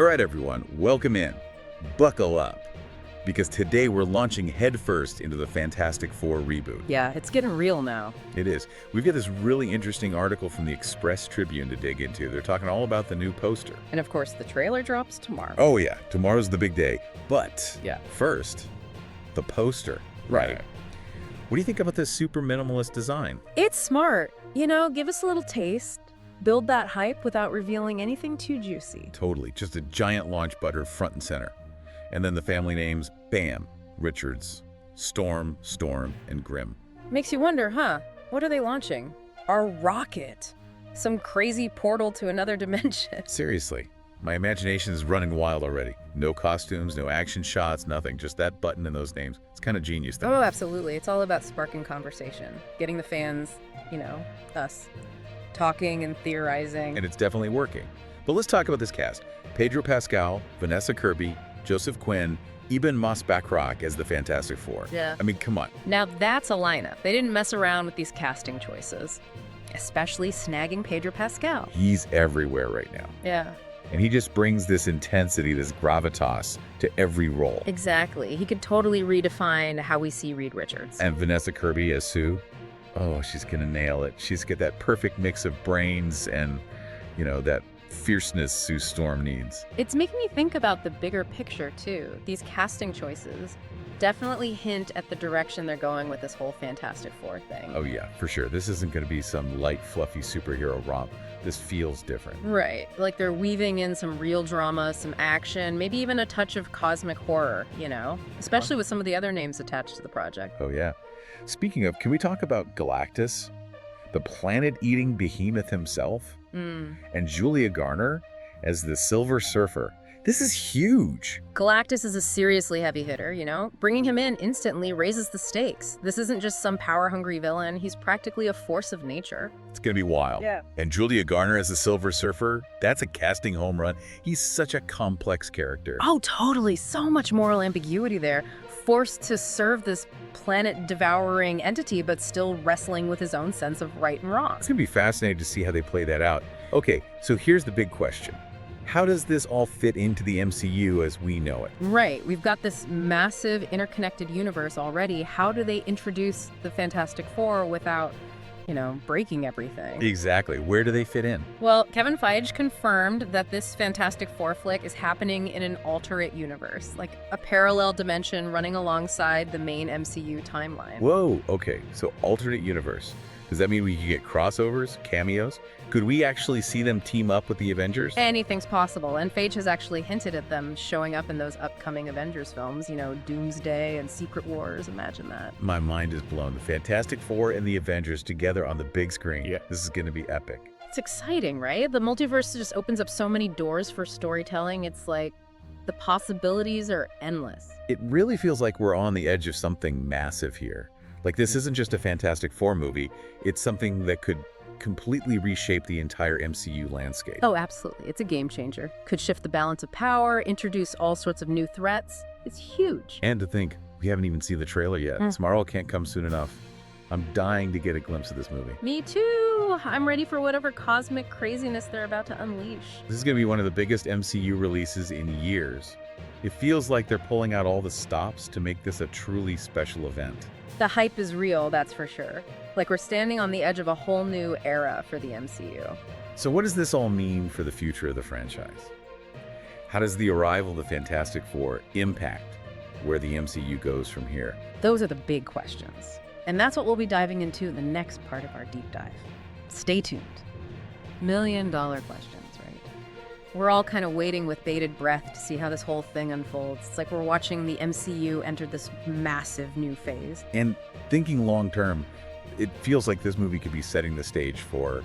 All right, everyone, welcome in. Buckle up, because today we're launching headfirst into the Fantastic Four reboot. Yeah, it's getting real now. It is. We've got this really interesting article from the Express Tribune to dig into. They're talking all about the new poster. And of course, the trailer drops tomorrow. Oh, yeah, tomorrow's the big day. But Yeah. first, the poster. Right. What do you think about this super minimalist design? It's smart. You know, give us a little taste. Build that hype without revealing anything too juicy. Totally. Just a giant launch butter front and center. And then the family names, bam, Richards, Storm, and Grimm. Makes you wonder, huh? What are they launching? Our rocket. Some crazy portal to another dimension. Seriously, my imagination is running wild already. No costumes, no action shots, nothing. Just that button and those names. It's kind of genius, though. Oh, absolutely. It's all about sparking conversation. Getting the fans, us, talking and theorizing. And it's definitely working. But let's talk about this cast. Pedro Pascal, Vanessa Kirby, Joseph Quinn, Ebon Moss-Bachrach as the Fantastic Four. Yeah. I mean, come on. Now that's a lineup. They didn't mess around with these casting choices, especially snagging Pedro Pascal. He's everywhere right now. Yeah. And he just brings this intensity, this gravitas to every role. Exactly. He could totally redefine how we see Reed Richards. And Vanessa Kirby as Sue, oh, she's gonna nail it. She's got that perfect mix of brains and, that fierceness Sue Storm needs. It's making me think about the bigger picture, too. These casting choices definitely hint at the direction they're going with this whole Fantastic Four thing. Oh yeah, for sure. This isn't gonna be some light, fluffy superhero romp. This feels different. Right. Like they're weaving in some real drama, some action, maybe even a touch of cosmic horror, Especially with some of the other names attached to the project. Oh yeah. Speaking of, can we talk about Galactus? The planet-eating behemoth himself? And Julia Garner as the Silver Surfer. This is huge. Galactus is a seriously heavy hitter, Bringing him in instantly raises the stakes. This isn't just some power-hungry villain. He's practically a force of nature. It's gonna be wild. Yeah. And Julia Garner as the Silver Surfer, that's a casting home run. He's such a complex character. Oh, totally. So much moral ambiguity there. Forced to serve this planet-devouring entity, but still wrestling with his own sense of right and wrong. It's gonna be fascinating to see how they play that out. Okay, so here's the big question. How does this all fit into the MCU as we know it? Right. We've got this massive interconnected universe already. How do they introduce the Fantastic Four without, breaking everything? Exactly. Where do they fit in? Well, Kevin Feige confirmed that this Fantastic Four flick is happening in an alternate universe, like a parallel dimension running alongside the main MCU timeline. Whoa, okay, so alternate universe. Does that mean we could get crossovers, cameos? Could we actually see them team up with the Avengers? Anything's possible, and Feige has actually hinted at them showing up in those upcoming Avengers films, Doomsday and Secret Wars, imagine that. My mind is blown. The Fantastic Four and the Avengers together on the big screen. Yeah. This is gonna be epic. It's exciting, right? The multiverse just opens up so many doors for storytelling. It's like the possibilities are endless. It really feels like we're on the edge of something massive here. Like, this isn't just a Fantastic Four movie, it's something that could completely reshape the entire MCU landscape. Oh, absolutely. It's a game changer. Could shift the balance of power, introduce all sorts of new threats. It's huge. And to think, we haven't even seen the trailer yet. Tomorrow can't come soon enough. I'm dying to get a glimpse of this movie. Me too. I'm ready for whatever cosmic craziness they're about to unleash. This is going to be one of the biggest MCU releases in years. It feels like they're pulling out all the stops to make this a truly special event. The hype is real, that's for sure. Like we're standing on the edge of a whole new era for the MCU. So what does this all mean for the future of the franchise? How does the arrival of the Fantastic Four impact where the MCU goes from here? Those are the big questions. And that's what we'll be diving into in the next part of our deep dive. Stay tuned. Million-dollar questions, right? We're all kind of waiting with bated breath to see how this whole thing unfolds. It's like we're watching the MCU enter this massive new phase. And thinking long term, it feels like this movie could be setting the stage for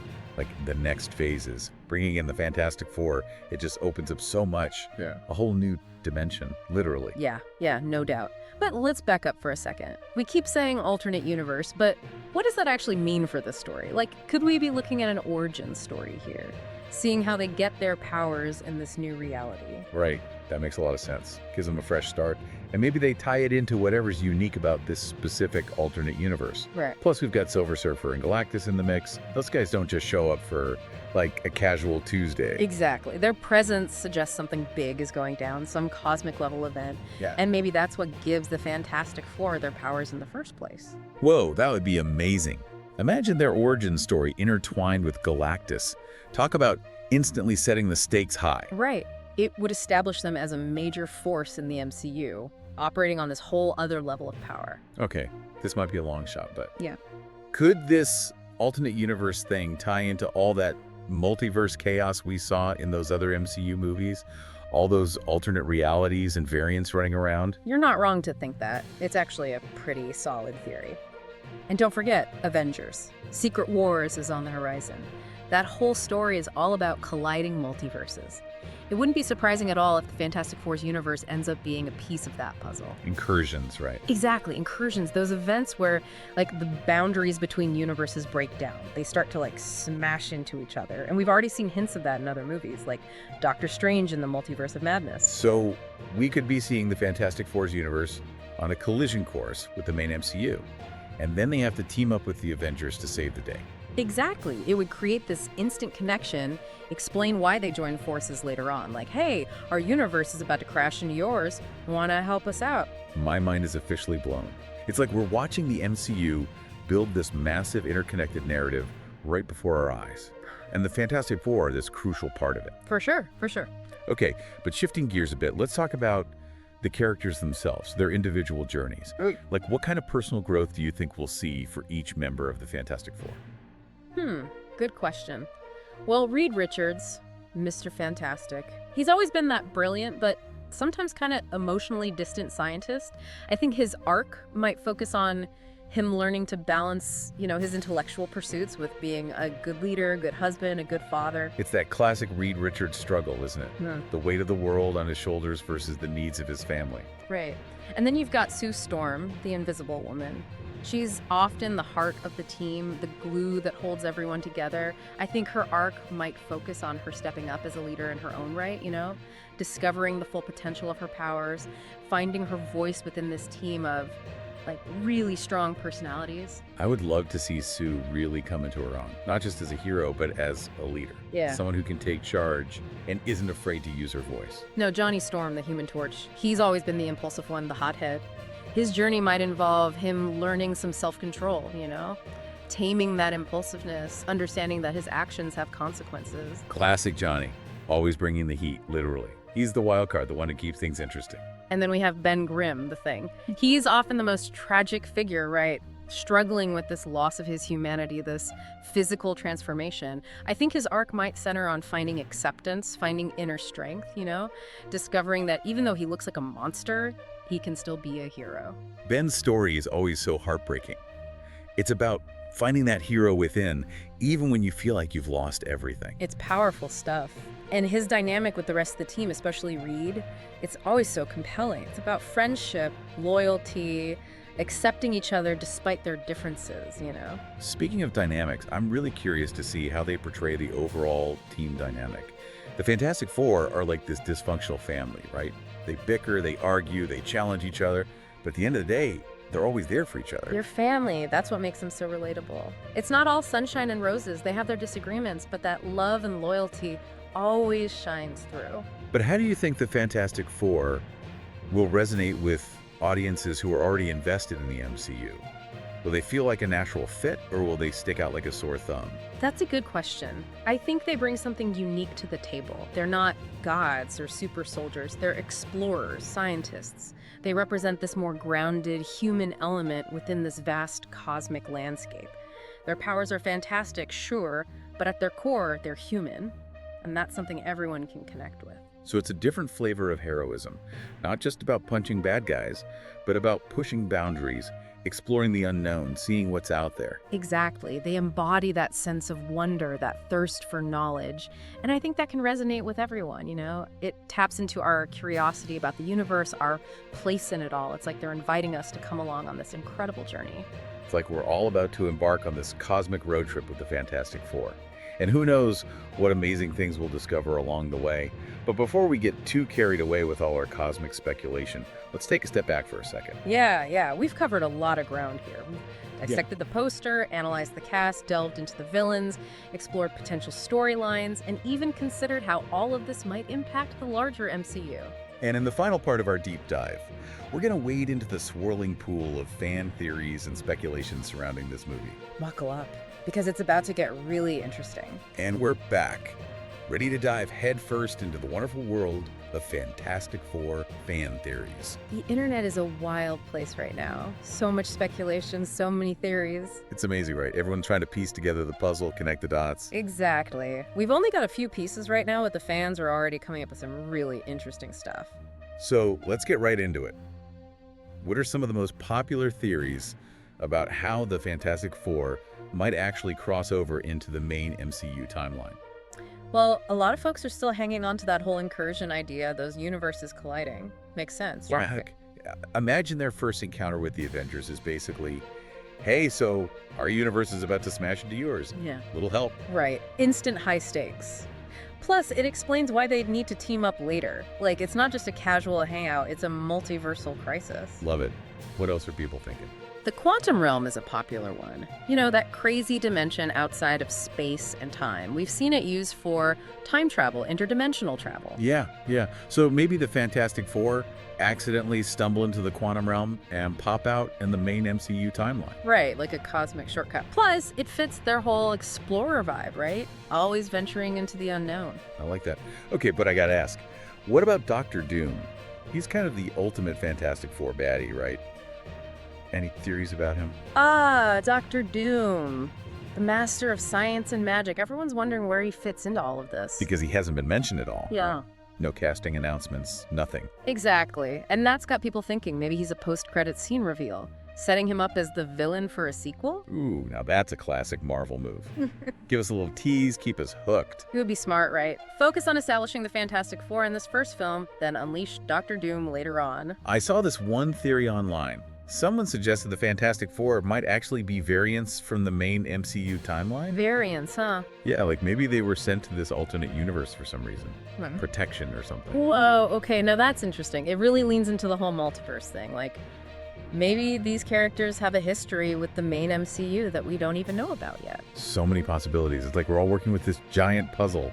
the next phases. Bringing in the Fantastic Four, it just opens up so much. Yeah. A whole new dimension, literally. Yeah, no doubt. But let's back up for a second. We keep saying alternate universe, but what does that actually mean for the story? Could we be looking at an origin story here? seeing how they get their powers in this new reality. Right. That makes a lot of sense. Gives them a fresh start. And maybe they tie it into whatever's unique about this specific alternate universe. Right. Plus, we've got Silver Surfer and Galactus in the mix. Those guys don't just show up for, like, a casual Tuesday. Exactly. Their presence suggests something big is going down, some cosmic level event. Yeah. And maybe that's what gives the Fantastic Four their powers in the first place. Whoa, that would be amazing. Imagine their origin story intertwined with Galactus. Talk about instantly setting the stakes high. Right. It would establish them as a major force in the MCU, operating on this whole other level of power. Okay, this might be a long shot, but Yeah. could this alternate universe thing tie into all that multiverse chaos we saw in those other MCU movies? All those alternate realities and variants running around? You're not wrong to think that. It's actually a pretty solid theory. And don't forget, Avengers. Secret Wars is on the horizon. That whole story is all about colliding multiverses. It wouldn't be surprising at all if the Fantastic Four's universe ends up being a piece of that puzzle. Incursions, right? Exactly, incursions, those events where like the boundaries between universes break down. They start to like smash into each other. And we've already seen hints of that in other movies, like Doctor Strange in the Multiverse of Madness. So we could be seeing the Fantastic Four's universe on a collision course with the main MCU. And then they have to team up with the Avengers to save the day. Exactly. It would create this instant connection, explain why they join forces later on. Like, hey, our universe is about to crash into yours. Want to help us out? My mind is officially blown. It's like we're watching the MCU build this massive interconnected narrative right before our eyes. And the Fantastic Four are this crucial part of it. For sure, for sure. Okay, but shifting gears a bit, let's talk about the characters themselves, their individual journeys. Like, what kind of personal growth do you think we'll see for each member of the Fantastic Four? Good question. Well, Reed Richards, Mr. Fantastic, he's always been that brilliant, but sometimes kind of emotionally distant scientist. I think his arc might focus on him learning to balance, his intellectual pursuits with being a good leader, a good husband, a good father. It's that classic Reed Richards struggle, isn't it? The weight of the world on his shoulders versus the needs of his family. Right. And then you've got Sue Storm, the Invisible Woman. She's often the heart of the team, the glue that holds everyone together. I think her arc might focus on her stepping up as a leader in her own right, discovering the full potential of her powers, finding her voice within this team of really strong personalities. I would love to see Sue really come into her own, not just as a hero, but as a leader. Yeah. Someone who can take charge and isn't afraid to use her voice. No, Johnny Storm, the Human Torch, he's always been the impulsive one, the hothead. His journey might involve him learning some self-control, taming that impulsiveness, understanding that his actions have consequences. Classic Johnny, always bringing the heat, literally. He's the wild card, the one who keeps things interesting. And then we have Ben Grimm, the Thing. He's often the most tragic figure, right? Struggling with this loss of his humanity, this physical transformation. I think his arc might center on finding acceptance, finding inner strength, discovering that even though he looks like a monster, he can still be a hero. Ben's story is always so heartbreaking. It's about finding that hero within, even when you feel like you've lost everything. It's powerful stuff. And his dynamic with the rest of the team, especially Reed, it's always so compelling. It's about friendship, loyalty, accepting each other despite their differences, Speaking of dynamics, I'm really curious to see how they portray the overall team dynamic. The Fantastic Four are like this dysfunctional family, right? They bicker, they argue, they challenge each other, but at the end of the day, they're always there for each other. They're family. That's what makes them so relatable. It's not all sunshine and roses. They have their disagreements, but that love and loyalty always shines through. But how do you think the Fantastic Four will resonate with audiences who are already invested in the MCU? Will they feel like a natural fit, or will they stick out like a sore thumb? That's a good question. I think they bring something unique to the table. They're not gods or super soldiers. They're explorers, scientists. They represent this more grounded human element within this vast cosmic landscape. Their powers are fantastic, sure, but at their core, they're human. And that's something everyone can connect with. So it's a different flavor of heroism, not just about punching bad guys, but about pushing boundaries, exploring the unknown, seeing what's out there. Exactly. They embody that sense of wonder, that thirst for knowledge. And I think that can resonate with everyone, It taps into our curiosity about the universe, our place in it all. It's like they're inviting us to come along on this incredible journey. It's like we're all about to embark on this cosmic road trip with the Fantastic Four. And who knows what amazing things we'll discover along the way. But before we get too carried away with all our cosmic speculation, let's take a step back for a second. Yeah. We've covered a lot of ground here. We've dissected the poster, analyzed the cast, delved into the villains, explored potential storylines, and even considered how all of this might impact the larger MCU. And in the final part of our deep dive, we're going to wade into the swirling pool of fan theories and speculation surrounding this movie. Buckle up, because it's about to get really interesting. And we're back, ready to dive headfirst into the wonderful world of Fantastic Four fan theories. The internet is a wild place right now. So much speculation, so many theories. It's amazing, right? Everyone's trying to piece together the puzzle, connect the dots. Exactly. We've only got a few pieces right now, but the fans are already coming up with some really interesting stuff. So let's get right into it. What are some of the most popular theories about how the Fantastic Four might actually cross over into the main MCU timeline? Well, a lot of folks are still hanging on to that whole incursion idea, those universes colliding. Makes sense, right? Heck, imagine their first encounter with the Avengers is basically, hey, so our universe is about to smash into yours. Yeah. Little help. Right. Instant high stakes. Plus, it explains why they'd need to team up later. Like, it's not just a casual hangout, it's a multiversal crisis. Love it. What else are people thinking? The quantum realm is a popular one. You know, that crazy dimension outside of space and time. We've seen it used for time travel, interdimensional travel. Yeah. So maybe the Fantastic Four accidentally stumble into the quantum realm and pop out in the main MCU timeline. Right, like a cosmic shortcut. Plus, it fits their whole explorer vibe, right? Always venturing into the unknown. I like that. Okay, but I gotta ask, what about Dr. Doom? He's kind of the ultimate Fantastic Four baddie, right? Any theories about him? Dr. Doom. The master of science and magic. Everyone's wondering where he fits into all of this. Because he hasn't been mentioned at all. Yeah. No casting announcements, nothing. Exactly. And that's got people thinking maybe he's a post-credit scene reveal, setting him up as the villain for a sequel? Ooh, now that's a classic Marvel move. Give us a little tease, keep us hooked. It would be smart, right? Focus on establishing the Fantastic Four in this first film, then unleash Dr. Doom later on. I saw this one theory online. Someone suggested the Fantastic Four might actually be variants from the main MCU timeline. Variants, huh? Yeah, like maybe they were sent to this alternate universe for some reason. Hmm. Protection or something. Whoa, okay, now that's interesting. It really leans into the whole multiverse thing. Like, maybe these characters have a history with the main MCU that we don't even know about yet. So many possibilities. It's like we're all working with this giant puzzle,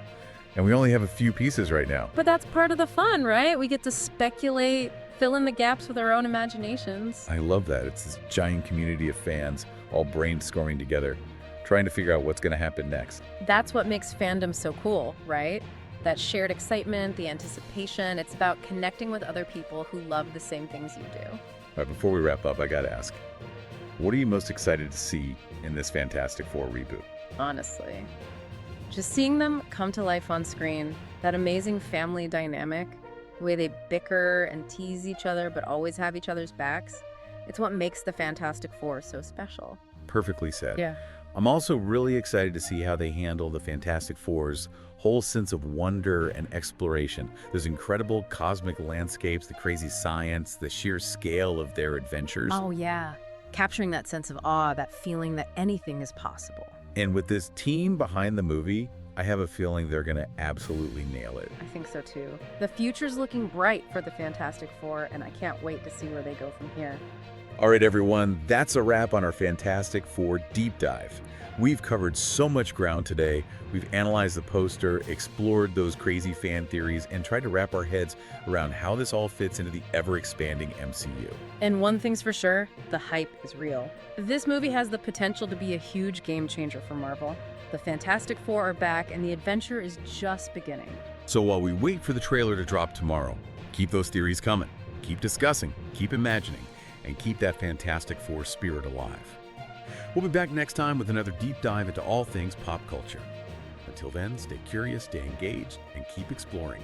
and we only have a few pieces right now. But that's part of the fun, right? We get to speculate, fill in the gaps with our own imaginations. I love that. It's this giant community of fans all brainstorming together, trying to figure out what's going to happen next. That's what makes fandom so cool, right? That shared excitement, the anticipation. It's about connecting with other people who love the same things you do. All right, before we wrap up, I got to ask, what are you most excited to see in this Fantastic Four reboot? Honestly, just seeing them come to life on screen, that amazing family dynamic, the way they bicker and tease each other but always have each other's backs, it's what makes the Fantastic Four so special. Perfectly said. Yeah. I'm also really excited to see how they handle the Fantastic Four's whole sense of wonder and exploration. Those incredible cosmic landscapes, the crazy science, the sheer scale of their adventures. Oh, yeah. Capturing that sense of awe, that feeling that anything is possible. And with this team behind the movie, I have a feeling they're going to absolutely nail it. I think so too. The future's looking bright for the Fantastic Four, and I can't wait to see where they go from here. All right, everyone, that's a wrap on our Fantastic Four deep dive. We've covered so much ground today. We've analyzed the poster, explored those crazy fan theories, and tried to wrap our heads around how this all fits into the ever-expanding MCU. And one thing's for sure, the hype is real. This movie has the potential to be a huge game changer for Marvel. The Fantastic Four are back, and the adventure is just beginning. So while we wait for the trailer to drop tomorrow, keep those theories coming. Keep discussing, keep imagining, and keep that Fantastic Four spirit alive. We'll be back next time with another deep dive into all things pop culture. Until then, stay curious, stay engaged, and keep exploring.